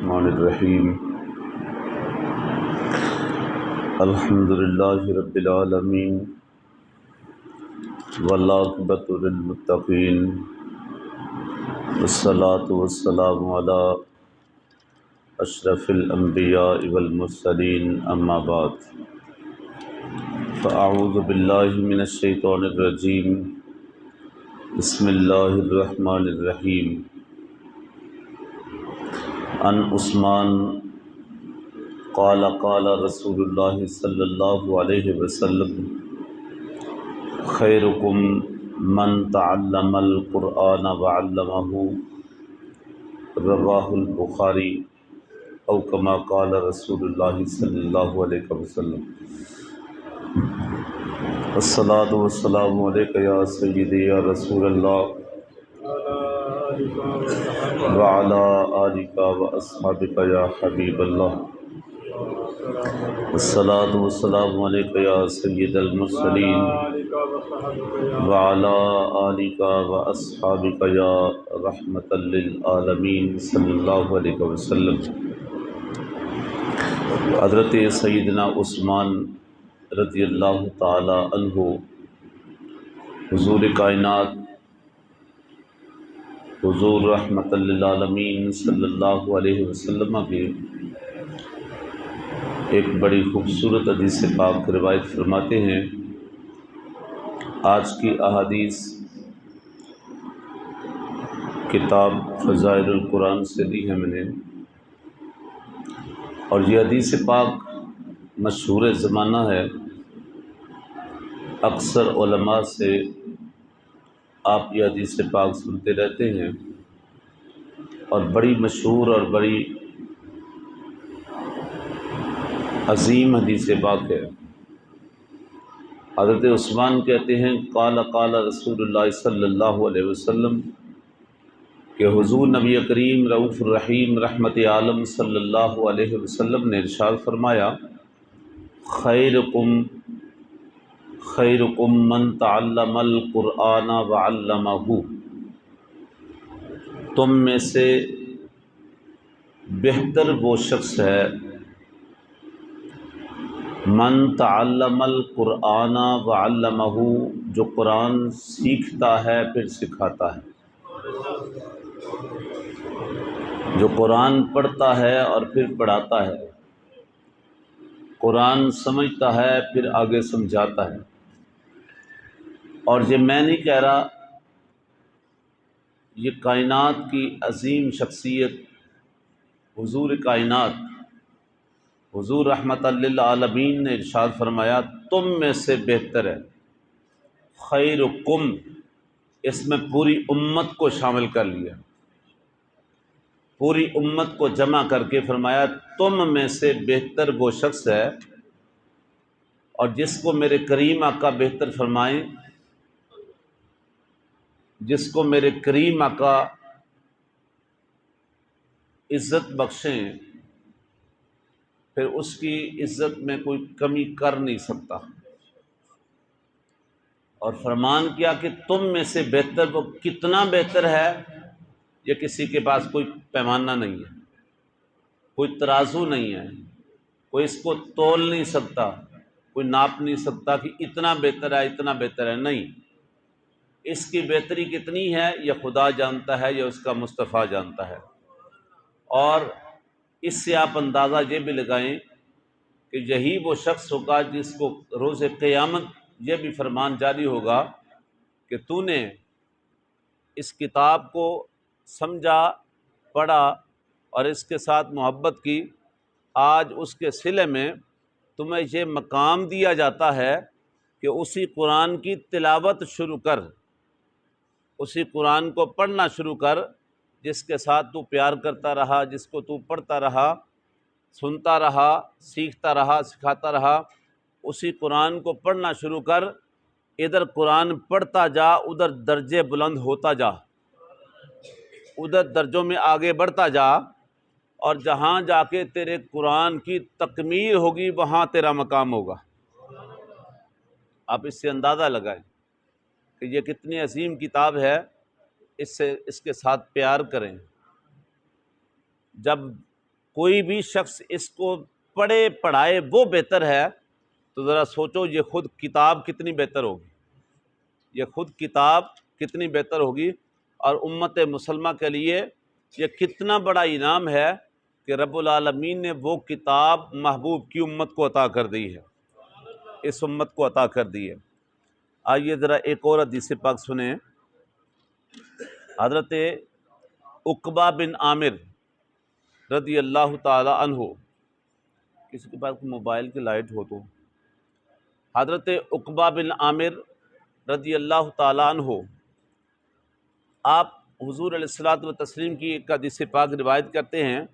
الرحمن الرحیم الحمد للہ رب العالمین والعاقبۃ للمتقین والصلاۃ والسلام علی اشرف الانبیاء والمرسلین اما بعد فاعوذ باللہ من الشیطان الرجیم بسم اللہ الرحمن الرحیم عن عثمان قال قال رسول اللہ صلی اللہ علیہ وسلم خیرکم من تعلم القرآن وعلمہ رواہ البخاری او کما قال رسول اللہ صلی اللہ علیہ وسلم الصلاۃ والسلام علیک یا سیدی یا رسول اللہ وعلی آلک واصحابک یا حبیب اللہ الصلاۃ والسلام علیک یا سید المرسلین وعلی آلک واصحابک یا رحمۃ للعالمین صلی اللہ علیہ وسلم۔ حضرت سیدنا عثمان رضی اللہ تعالی عنہ حضور کائنات حضور رحمۃ للعالمین صلی اللہ علیہ وسلم کی ایک بڑی خوبصورت حدیث پاک روایت فرماتے ہیں۔ آج کی احادیث کتاب فضائل القرآن سے لی ہے میں نے، اور یہ حدیث پاک مشہور زمانہ ہے۔ اکثر علماء سے آپ یہ حدیث پاک سنتے رہتے ہیں، اور بڑی مشہور اور بڑی عظیم حدیث پاک ہے۔ حضرت عثمان کہتے ہیں قال قال رسول اللہ صلی اللہ علیہ وسلم کہ حضور نبی کریم رؤوف الرحیم رحمت عالم صلی اللہ علیہ وسلم نے ارشاد فرمایا خیرکم من تعلم القرآن وعلمہ، تم میں سے بہتر وہ شخص ہے من تعلم القرآن وعلمہ، جو قرآن سیکھتا ہے پھر سکھاتا ہے، جو قرآن پڑھتا ہے اور پھر پڑھاتا ہے، قرآن سمجھتا ہے پھر آگے سمجھاتا ہے۔ اور یہ میں نہیں کہہ رہا، یہ کائنات کی عظیم شخصیت حضور کائنات حضور رحمت للعالمین نے ارشاد فرمایا تم میں سے بہتر ہے۔ خیرکم، اس میں پوری امت کو شامل کر لیا، پوری امت کو جمع کر کے فرمایا تم میں سے بہتر وہ شخص ہے، اور جس کو میرے کریم آقا بہتر فرمائیں، جس کو میرے کریم آقا عزت بخشیں، پھر اس کی عزت میں کوئی کمی کر نہیں سکتا۔ اور فرمان کیا کہ تم میں سے بہتر، وہ کتنا بہتر ہے یہ کسی کے پاس کوئی پیمانہ نہیں ہے، کوئی ترازو نہیں ہے، کوئی اس کو تول نہیں سکتا، کوئی ناپ نہیں سکتا کہ اتنا بہتر ہے اتنا بہتر ہے، نہیں۔ اس کی بہتری کتنی ہے یہ خدا جانتا ہے، یہ اس کا مصطفیٰ جانتا ہے۔ اور اس سے آپ اندازہ یہ بھی لگائیں کہ یہی وہ شخص ہوگا جس کو روز قیامت یہ بھی فرمان جاری ہوگا کہ تو نے اس کتاب کو سمجھا، پڑھا اور اس کے ساتھ محبت کی، آج اس کے صلے میں تمہیں یہ مقام دیا جاتا ہے کہ اسی قرآن کی تلاوت شروع کر، اسی قرآن کو پڑھنا شروع کر، جس کے ساتھ تو پیار کرتا رہا، جس کو تو پڑھتا رہا، سنتا رہا، سیکھتا رہا، سکھاتا رہا، اسی قرآن کو پڑھنا شروع کر۔ ادھر قرآن پڑھتا جا، ادھر درجے بلند ہوتا جا، ادھر درجوں میں آگے بڑھتا جا، اور جہاں جا کے تیرے قرآن کی تکمیل ہوگی وہاں تیرا مقام ہوگا۔ آپ اس سے اندازہ لگائیں کہ یہ کتنی عظیم کتاب ہے، اس کے ساتھ پیار کریں۔ جب کوئی بھی شخص اس کو پڑھے پڑھائے وہ بہتر ہے، تو ذرا سوچو یہ خود کتاب کتنی بہتر ہوگی، یہ خود کتاب کتنی بہتر ہوگی، اور امت مسلمہ کے لیے یہ کتنا بڑا انعام ہے کہ رب العالمین نے وہ کتاب محبوب کی امت کو عطا کر دی ہے، اس امت کو عطا کر دی ہے۔ آئیے ذرا ایک اور حدیث پاک سنیں۔ حضرت عقبہ بن عامر رضی اللہ تعالی عنہ، کسی کے پاس موبائل کی لائٹ ہو تو، حضرت عقبہ بن عامر رضی اللہ تعالی عنہ، آپ حضور علیہ الصلوۃ والتسلیم کی ایک حدیث پاک روایت کرتے ہیں۔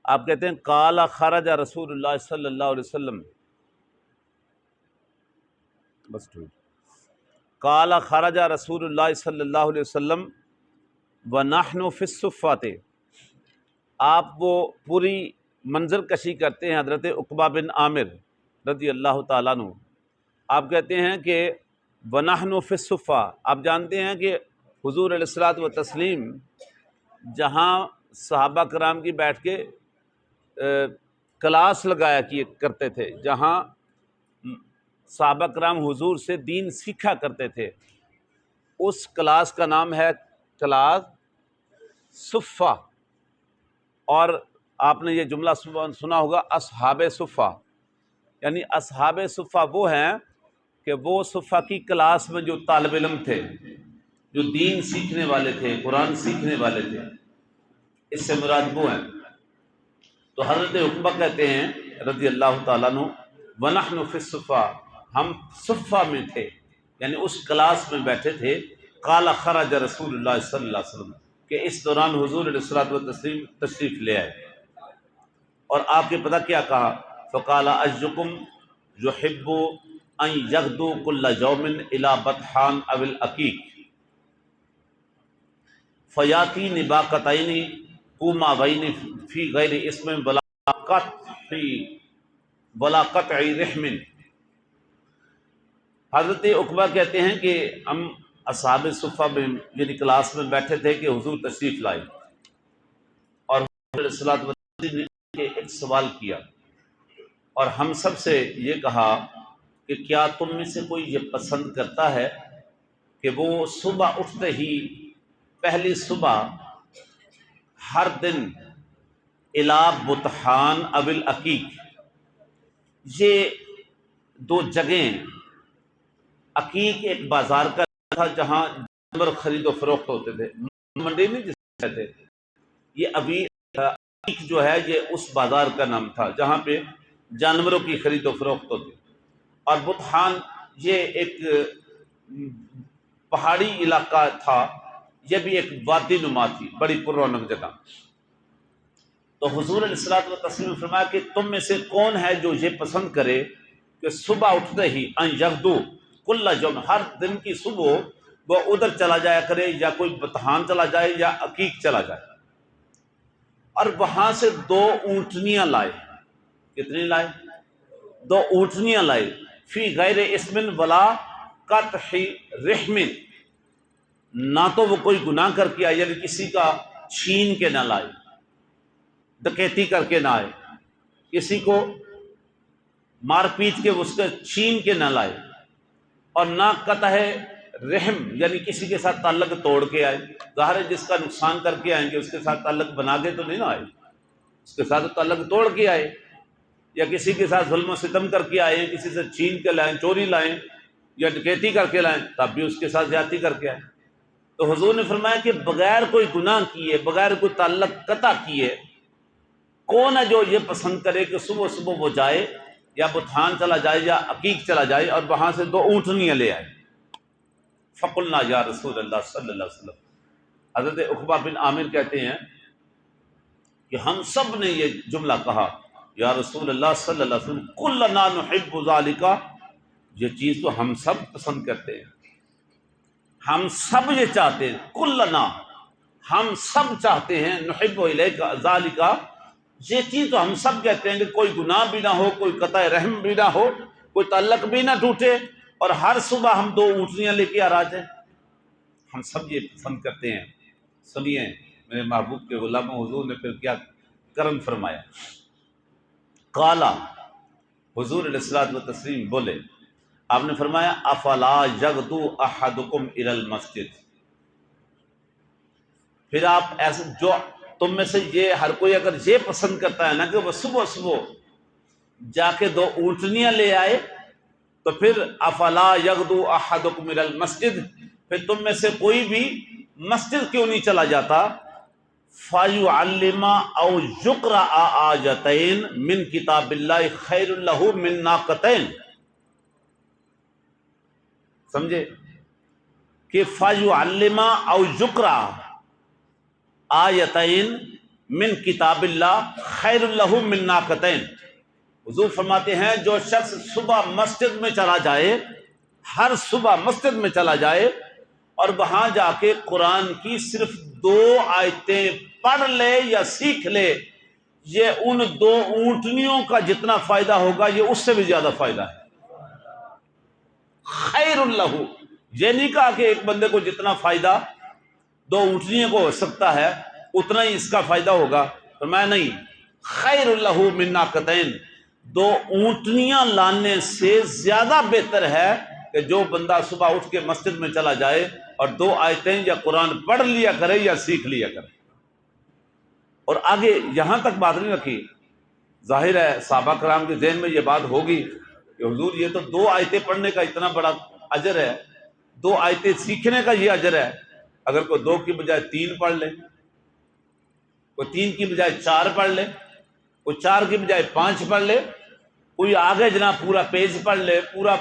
آپ کہتے ہیں قال خرج رسول اللہ صلی اللہ علیہ وسلم، بس ٹھیک، قال خرج رسول اللہ صلی اللہ علیہ وسلم ونحن فی الصفۃ، آپ وہ پوری منظر کشی کرتے ہیں حضرت عقبہ بن عامر رضی اللہ تعالیٰ عنہ۔ آپ کہتے ہیں کہ ونحن فی الصفۃ، آپ جانتے ہیں کہ حضور علیہ الصلوۃ والتسلیم جہاں صحابہ کرام کی بیٹھ کے کلاس لگایا کرتے تھے، جہاں صحابہ کرام حضور سے دین سیکھا کرتے تھے، اس کلاس کا نام ہے کلاس صفہ، اور آپ نے یہ جملہ سنا ہوگا اصحاب صفہ، یعنی اصحاب صفہ وہ ہیں کہ وہ صفہ کی کلاس میں جو طالب علم تھے، جو دین سیکھنے والے تھے، قرآن سیکھنے والے تھے، اس سے مراد وہ ہیں۔ تو حضرت عقبہ کہتے ہیں رضی اللہ تعالیٰ عنہ ونحن فی الصفہ، ہم صفہ میں تھے، یعنی اس کلاس میں بیٹھے تھے، قال خرج رسول اللہ صلی اللہ علیہ وسلم، کہ اس دوران حضور علیہ الصلوۃ والتسلیم تشریف لے آئے، اور آپ کے پتہ کیا کہا، فقال اجکم یحب ان یغدو کل یوم الی بطحان او العقیق فیاتی نباقتین قوماوین فی غیر اسم ولا قطع رحم۔ حضرت عقبہ کہتے ہیں کہ ہم اصحاب صفہ میں یعنی کلاس میں بیٹھے تھے کہ حضور تشریف لائے، اور حضور علیہ الصلوۃ والتسلیم نے ایک سوال کیا، اور ہم سب سے یہ کہا کہ کیا تم میں سے کوئی یہ پسند کرتا ہے کہ وہ صبح اٹھتے ہی پہلی صبح ہر دن الا بطحان او العقیق، یہ دو جگہیں، عقیق ایک بازار کا تھا جہاں جانور خرید و فروخت ہوتے تھے، منڈی نہیں جس سے کہتے، یہ ابھی عقیق جو ہے یہ اس بازار کا نام تھا جہاں پہ جانوروں کی خرید و فروخت ہوتی، اور بطحان یہ ایک پہاڑی علاقہ تھا، یہ بھی ایک وادی نما تھی، بڑی پر رونق جگہ۔ تو حضور علیہ الصلوۃ والتسلیم نے فرمایا کہ تم میں سے کون ہے جو یہ پسند کرے کہ صبح اٹھتے ہی ان یغدو کل یوم، ہر دن کی صبح وہ ادھر چلا جایا کرے، یا کوئی بطحان چلا جائے یا عقیق چلا جائے، اور وہاں سے 2 اونٹنیاں لائے۔ کتنی لائے؟ 2 اونٹنیاں لائے، فی غیر اسم ولا قطع رحم، نہ تو وہ کوئی گناہ کر کے آئے، یعنی کسی کا چھین کے نہ لائے، ڈکیتی کر کے نہ آئے، کسی کو مار پیٹ کے اس کے چھین کے نہ لائے، اور نہ قطع رحم یعنی کسی کے ساتھ تعلق توڑ کے آئے۔ ظاہر ہے جس کا نقصان کر کے آئیں گے اس کے ساتھ تعلق بنا کے تو نہیں نہ آئے، اس کے ساتھ تعلق توڑ کے آئے، یا کسی کے ساتھ ظلم و ستم کر کے آئے، کسی سے چھین کے لائیں، چوری لائیں یا ڈکیتی کر کے لائیں، تب بھی اس کے ساتھ زیادتی کر کے آئے۔ تو حضور نے فرمایا کہ بغیر کوئی گناہ کیے، بغیر کوئی تعلق قطع کیے، کون ہے جو یہ پسند کرے کہ صبح صبح وہ جائے یا بطحان چلا جائے یا عقیق چلا جائے اور وہاں سے 2 اونٹنیاں لے آئے۔ فقلنا یا رسول اللہ صلی اللہ علیہ وسلم، حضرت عقبہ بن عامر کہتے ہیں کہ ہم سب نے یہ جملہ کہا، یا رسول اللہ صلی اللہ علیہ وسلم کلنا نحب ذالک، یہ چیز تو ہم سب پسند کرتے ہیں، ہم سب یہ چاہتے ہیں، کلنا ہم سب چاہتے ہیں، نحب الیک ذالک، یہ چیز تو ہم سب کہتے ہیں کہ کوئی گناہ بھی نہ ہو، کوئی قطع رحم بھی نہ ہو، کوئی تعلق بھی نہ ٹوٹے، اور ہر صبح ہم 2 اونٹنیاں لے کے آ جائیں، ہم سب یہ پسند کرتے ہیں۔ سنیے میرے محبوب کے غلاموں، حضور نے پھر کیا کرم فرمایا۔ قالا، حضور علیہ الصلوۃ والتسلیم بولے، آپ نے فرمایا افلا یغدو احدکم الی المسجد، پھر آپ ایسے جو تم میں سے یہ ہر کوئی اگر یہ پسند کرتا ہے نا کہ وہ صبح صبح جا کے 2 اونٹنیاں لے آئے، تو پھر افلا یغدو احدکم الی المسجد، پھر تم میں سے کوئی بھی مسجد کیوں نہیں چلا جاتا، فَيُعَلِّمَ أَوْ يُقْرَأَ آیَتَيْن مِن کتاب اللہ خیر لہ من ناقتین، سمجھے کہ فَيُعَلِّمَ أَوْ يُقْرَأَ آیتین من کتاب اللہ خیر لہ من ناقتین۔ حضور فرماتے ہیں جو شخص صبح مسجد میں چلا جائے، ہر صبح مسجد میں چلا جائے اور وہاں جا کے قرآن کی صرف 2 آیتیں پڑھ لے یا سیکھ لے، یہ ان 2 اونٹنیوں کا جتنا فائدہ ہوگا یہ اس سے بھی زیادہ فائدہ ہے۔ خیر لہ، یہ نہیں کہا کہ ایک بندے کو جتنا فائدہ 2 اونٹنیوں کو ہو سکتا ہے اتنا ہی اس کا فائدہ ہوگا، فرمایا نہیں، خیر لہ من ناقتین، 2 اونٹنیاں لانے سے زیادہ بہتر ہے کہ جو بندہ صبح اٹھ کے مسجد میں چلا جائے اور 2 آیتیں یا قرآن پڑھ لیا کرے یا سیکھ لیا کرے۔ اور آگے یہاں تک بات نہیں رکھی، ظاہر ہے صحابہ کرام کے ذہن میں یہ بات ہوگی کہ حضور یہ تو 2 آیتیں پڑھنے کا اتنا بڑا اجر ہے، 2 آیتیں سیکھنے کا یہ اجر ہے، اگر کوئی 2 کی بجائے 3 پڑھ لے، کوئی 3 کی بجائے 4 پڑھ لے، کوئی 4 کی بجائے 5 پڑھ لے، کوئی آگے جناب پورا پیج پڑھ لے، پورا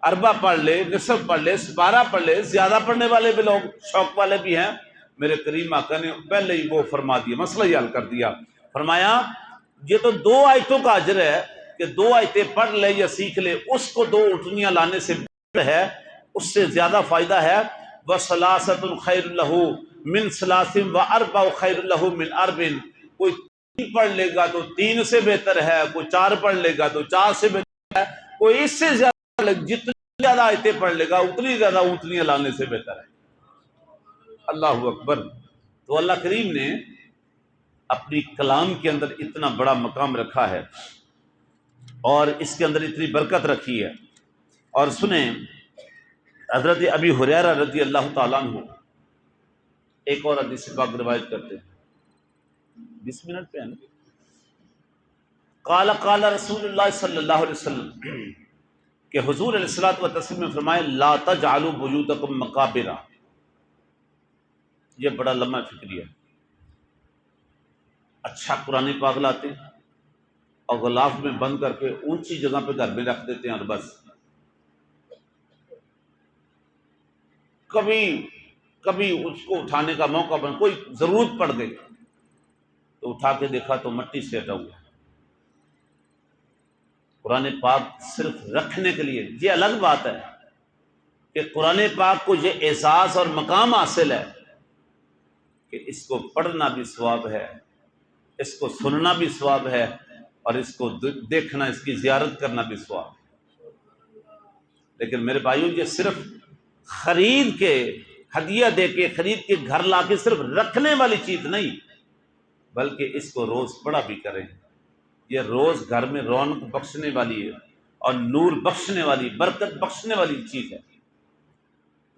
اربع پڑھ لے، نصف پڑھ لے، 12 پڑھ لے، زیادہ پڑھنے والے بھی لوگ شوق والے بھی ہیں، میرے کریم آقا نے پہلے ہی وہ فرما دیا، مسئلہ ہی حل کر دیا، فرمایا یہ تو 2 آیتوں کا اجر ہے کہ 2 آیتیں پڑھ لے یا سیکھ لے، اس کو 2 اونٹنیاں لانے سے بہتر ہے، اس سے زیادہ فائدہ ہے۔ وَثَلَاثَةٌ خَيْرٌ لَهُ مِنْ ثَلَاثٍ وَأَرْبَعٌ خَيْرٌ لَهُ مِنْ أَرْبٍ، کوئی 3 پڑھ لے گا تو 3 سے بہتر ہے، کوئی 4 پڑھ لے گا تو 4 سے بہتر ہے، کوئی اس سے زیادہ، جتنی زیادہ آیتیں پڑھ لے گا اتنی زیادہ اونٹنیاں لانے سے بہتر ہے۔ اللہ اکبر۔ تو اللہ کریم نے اپنی کلام کے اندر اتنا بڑا مقام رکھا ہے اور اس کے اندر اتنی برکت رکھی ہے۔ اور سنیں حضرت ابی ہریرہ رضی اللہ تعالیٰ عنہ ایک اور حدیث پاک روایت کرتے ہیں، 20 منٹ پہ ہے نا، قال قال رسول اللہ صلی اللہ علیہ وسلم، کہ حضور علیہ الصلوۃ والتسلیم نے فرمایا لا تجعلوا بیوتکم مقابر، یہ بڑا لمحہ فکری ہے۔ اچھا قرآن پاک لاتے ہیں اور غلاف میں بند کر کے اونچی جگہ پہ گھر میں رکھ دیتے ہیں اور بس، کبھی اس کو اٹھانے کا موقع بن، کوئی ضرورت پڑ گئی تو اٹھا کے دیکھا تو مٹی سے ہٹا ہوا ہے۔ قرآن پاک صرف رکھنے کے لیے، یہ الگ بات ہے کہ قرآن پاک کو یہ اعزاز اور مقام حاصل ہے کہ اس کو پڑھنا بھی ثواب ہے، اس کو سننا بھی ثواب ہے، اور اس کو دیکھنا، اس کی زیارت کرنا بھی ثواب ہے۔ لیکن میرے بھائیوں یہ صرف خرید کے، ہدیہ دے کے، خرید کے گھر لا کے صرف رکھنے والی چیز نہیں، بلکہ اس کو روز پڑھا بھی کریں، یہ روز گھر میں رونق بخشنے والی ہے اور نور بخشنے والی، برکت بخشنے والی چیز ہے۔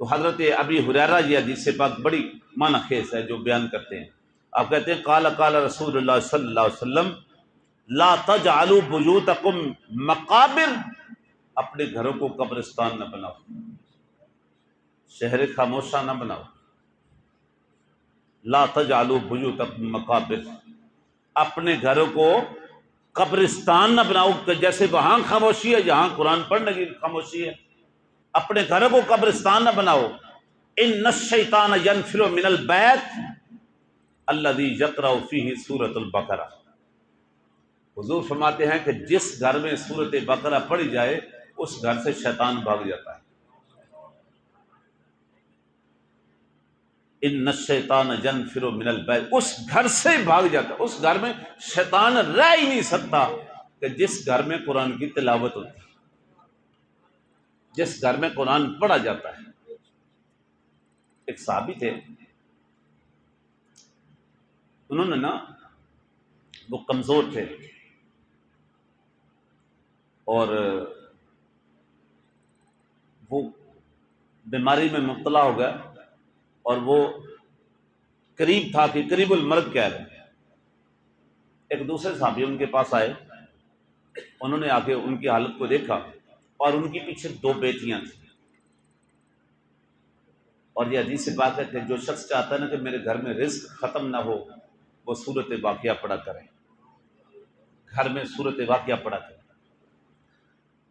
تو حضرت ابی ہریرہ یہ حدیث پاک بڑی معنی خیز ہے جو بیان کرتے ہیں۔ آپ کہتے ہیں قال قال رسول اللہ صلی اللہ علیہ وسلم لا تجعلوا بیوتکم مقابر، اپنے گھروں کو قبرستان نہ بناؤ، شہر خاموشہ نہ بناؤ۔ لا تجعلوا بیوتکم مقابر، اپنے گھروں کو قبرستان نہ بناؤ کہ جیسے وہاں خاموشی ہے یہاں قرآن پڑھنے کی خاموشی ہے، اپنے گھروں کو قبرستان نہ بناؤ۔ ان الشیطان ینفر من البیت الذی یقرأ فیہ سورۃ البقرہ، حضور فرماتے ہیں کہ جس گھر میں سورۃ بقرہ پڑھی جائے اس گھر سے شیطان بھاگ جاتا ہے۔ ان الشیطان ینفر من البیت، اس گھر سے بھاگ جاتا ہے، اس گھر میں شیطان رہ ہی نہیں سکتا کہ جس گھر میں قرآن کی تلاوت ہوتی ہے، جس گھر میں قرآن پڑھا جاتا ہے۔ ایک صحابی تھے، انہوں نے نا وہ کمزور تھے اور وہ بیماری میں مبتلا ہو گیا اور وہ قریب تھا کہ قریب المرض کہہ رہے ہیں۔ ایک دوسرے صحابی ان کے پاس آئے، انہوں نے آ کے ان کی حالت کو دیکھا اور ان کے پیچھے 2 بیٹیاں تھیں۔ اور یہ حدیث سے بات ہے کہ جو شخص چاہتا ہے نا کہ میرے گھر میں رزق ختم نہ ہو، وہ سورت واقعہ پڑھا کرے، گھر میں سورت واقعہ پڑھا کرے۔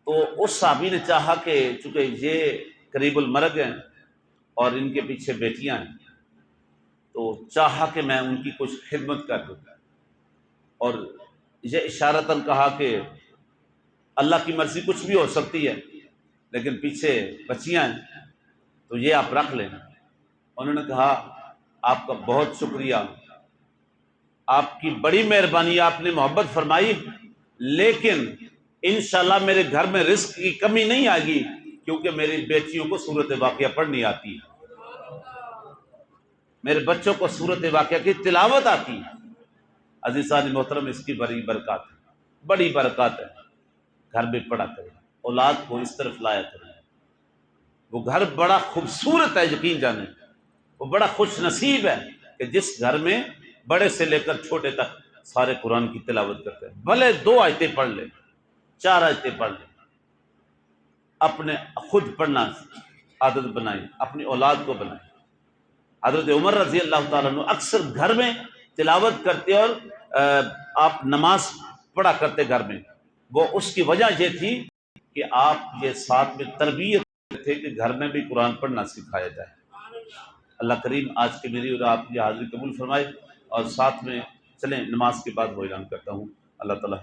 تو اس صحابی نے چاہا کہ چونکہ یہ قریب المرگ ہیں اور ان کے پیچھے بیٹیاں ہیں، تو چاہا کہ میں ان کی کچھ خدمت کر دوں، اور یہ اشارتاً کہا کہ اللہ کی مرضی کچھ بھی ہو سکتی ہے، لیکن پیچھے بچیاں ہیں تو یہ آپ رکھ لیں۔ انہوں نے کہا آپ کا بہت شکریہ، آپ کی بڑی مہربانی، آپ نے محبت فرمائی، لیکن انشاءاللہ میرے گھر میں رزق کی کمی نہیں آئے گی، کیونکہ میری بیٹیوں کو سورت واقعہ پڑھنی آتی ہے، میرے بچوں کو سورت واقعہ کی تلاوت آتی ہے۔ عزیزان محترم، اس کی بڑی برکات ہے، بڑی برکات ہے۔ گھر میں پڑھا کرے، اولاد کو اس طرف لایا کرے، وہ گھر بڑا خوبصورت ہے، یقین جانیں وہ بڑا خوش نصیب ہے کہ جس گھر میں بڑے سے لے کر چھوٹے تک سارے قرآن کی تلاوت کرتے ہیں، بھلے 2 آیتیں پڑھ لیں، 4 آیتیں پڑھ لیں، اپنے خود پڑھنا عادت بنائیں، اپنی اولاد کو بنائیں۔ حضرت عمر رضی اللہ تعالیٰ عنہ اکثر گھر میں تلاوت کرتے اور آپ نماز پڑھا کرتے گھر میں، وہ اس کی وجہ یہ تھی کہ آپ یہ ساتھ میں تربیت تھے کہ گھر میں بھی قرآن پڑھنا سکھایا جائے۔ اللہ کریم آج کی میری اور آپ کی حاضری قبول فرمائے، اور ساتھ میں چلیں نماز کے بعد وہ اعلان کرتا ہوں۔ اللہ تعالیٰ